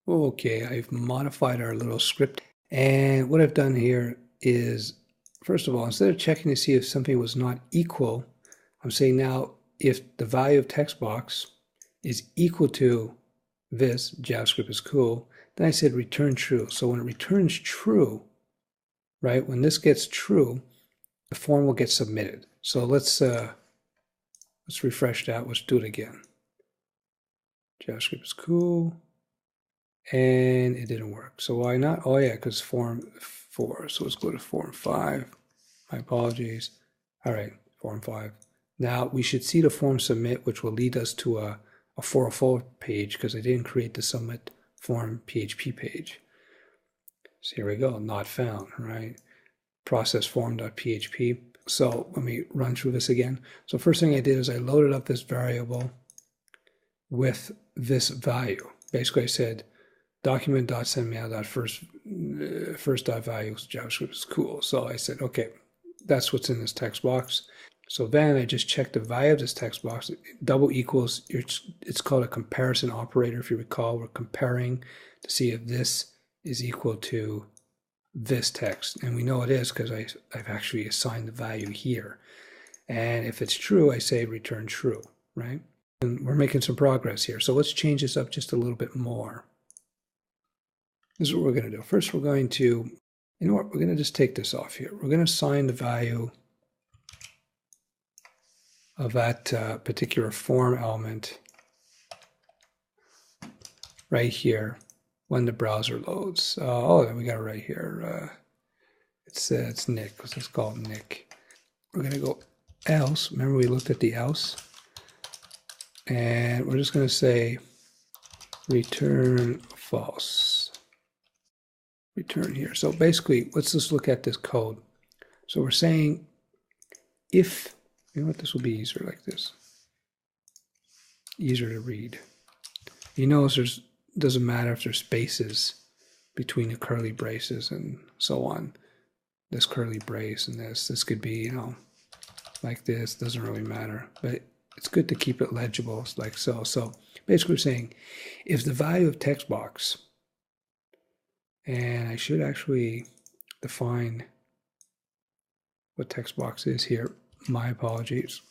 Okay, I've modified our little script. And what I've done here is, first of all, instead of checking to see if something was not equal, I'm saying now if the value of text box is equal to this, JavaScript is cool, then I said return true. So when it returns true, right, when this gets true, the form will get submitted. So let's refresh that. Let's do it again. JavaScript is cool. And it didn't work. So why not? Oh yeah, because form 4. So let's go to form 5. My apologies. All right, form 5. Now we should see the form submit, which will lead us to a 404 page because I didn't create the submit form PHP page. So here we go, not found, right? Process form.php. So let me run through this again. So first thing I did is I loaded up this variable with this value. Basically I said document.sendMail.first.value JavaScript is cool. So I said, okay, that's what's in this text box. So then I just checked the value of this text box. Double equals, it's called a comparison operator. If you recall, we're comparing to see if this is equal to this text. And we know it is because I've actually assigned the value here. And if it's true, I say return true, right? And we're making some progress here. So let's change this up just a little bit more. This is what we're going to do. First, we're going to, you know what, we're going to just take this off here. We're going to assign the value of that particular form element right here when the browser loads. Oh, we got it right here. It's Nick. Let's call it Nick. We're going to go else. Remember we looked at the else? And we're just going to say return false. Return here. So basically, let's just look at this code. So we're saying if, you know what, this will be easier like this. Easier to read. You notice doesn't matter if there's spaces between the curly braces and so on. This curly brace and this could be, you know, like this, doesn't really matter. But it's good to keep it legible like so. So basically we're saying if the value of text box, and I should actually define what text box is here. My apologies.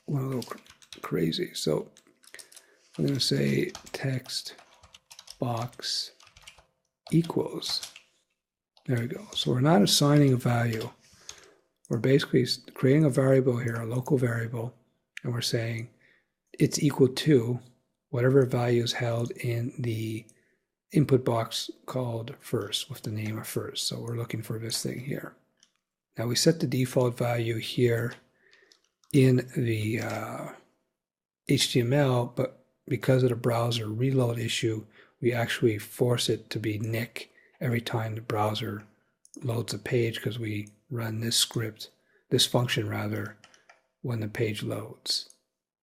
Went a little crazy. So I'm going to say text box equals. There we go. So we're not assigning a value. We're basically creating a variable here, a local variable, and we're saying it's equal to whatever value is held in the input box called first with the name of first. So we're looking for this thing here. Now we set the default value here in the HTML, but because of the browser reload issue, we actually force it to be Nick every time the browser loads a page because we run this script, this function rather, when the page loads.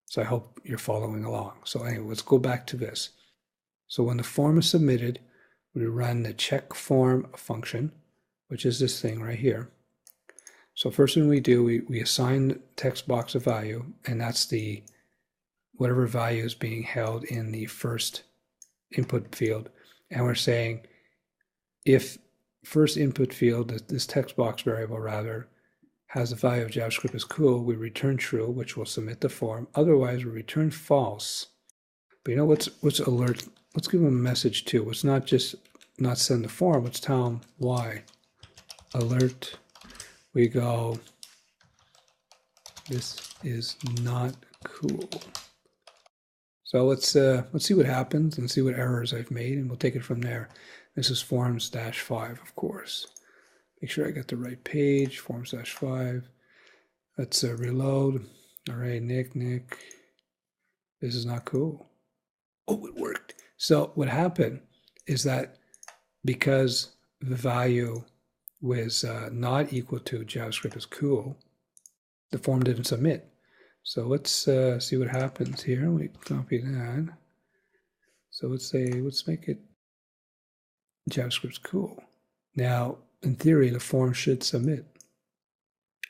So I hope you're following along. So anyway, let's go back to this. So when the form is submitted, we run the check form function, which is this thing right here. So first thing we do, we assign the text box a value, and that's the whatever value is being held in the first input field. And we're saying if first input field, this text box variable rather, has the value of JavaScript is cool, we return true, which will submit the form. Otherwise, we return false. But you know what's alert? Let's give them a message too. Let's not just not send the form. Let's tell them why. Alert. We go. This is not cool. So let's see what happens and see what errors I've made, and we'll take it from there. This is forms-5, of course. Make sure I got the right page. Forms-5. Let's reload. All right, Nick. This is not cool. Oh, it worked. So what happened is that because the value was not equal to JavaScript is cool, the form didn't submit. So let's see what happens here. We copy that. So let's make it JavaScript's cool. Now, in theory, the form should submit.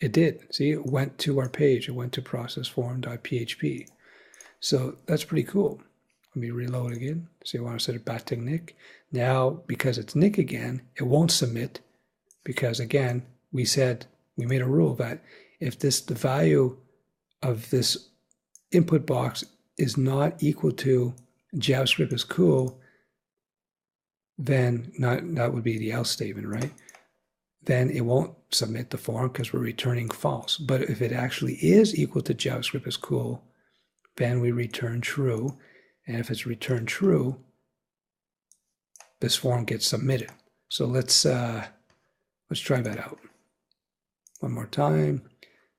It did. See, it went to our page. It went to processform.php. So that's pretty cool. Let me reload again. So you want to set it back to Nick. Now, because it's Nick again, it won't submit because again, we made a rule that if the value of this input box is not equal to JavaScript is cool, then that would be the else statement, right? Then it won't submit the form because we're returning false. But if it actually is equal to JavaScript is cool, then we return true. And if it's returned true, this form gets submitted. So let's try that out. One more time.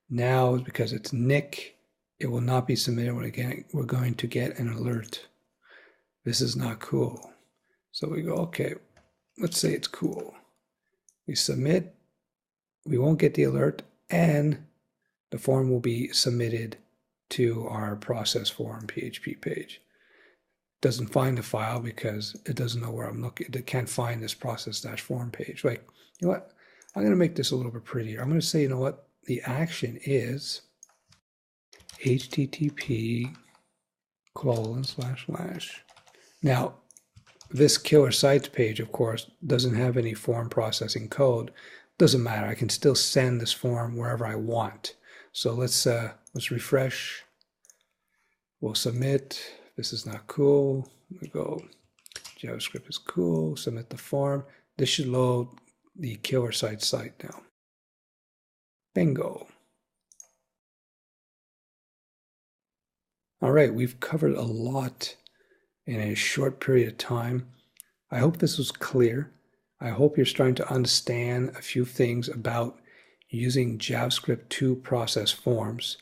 Now, because it's Nick, it will not be submitted. We're going to get an alert. This is not cool. So we go, okay, let's say it's cool. We submit, we won't get the alert, and the form will be submitted to our process form PHP page. Doesn't find the file because it doesn't know where I'm looking. It can't find this process-form page. Like, you know what? I'm going to make this a little bit prettier. I'm going to say, you know what? The action is http:// Now, this killer sites page, of course, doesn't have any form processing code. Doesn't matter. I can still send this form wherever I want. So let's refresh. We'll submit. This is not cool. We go, JavaScript is cool. Submit the form. This should load the killer site now. Bingo. All right, we've covered a lot in a short period of time. I hope this was clear. I hope you're starting to understand a few things about using JavaScript to process forms.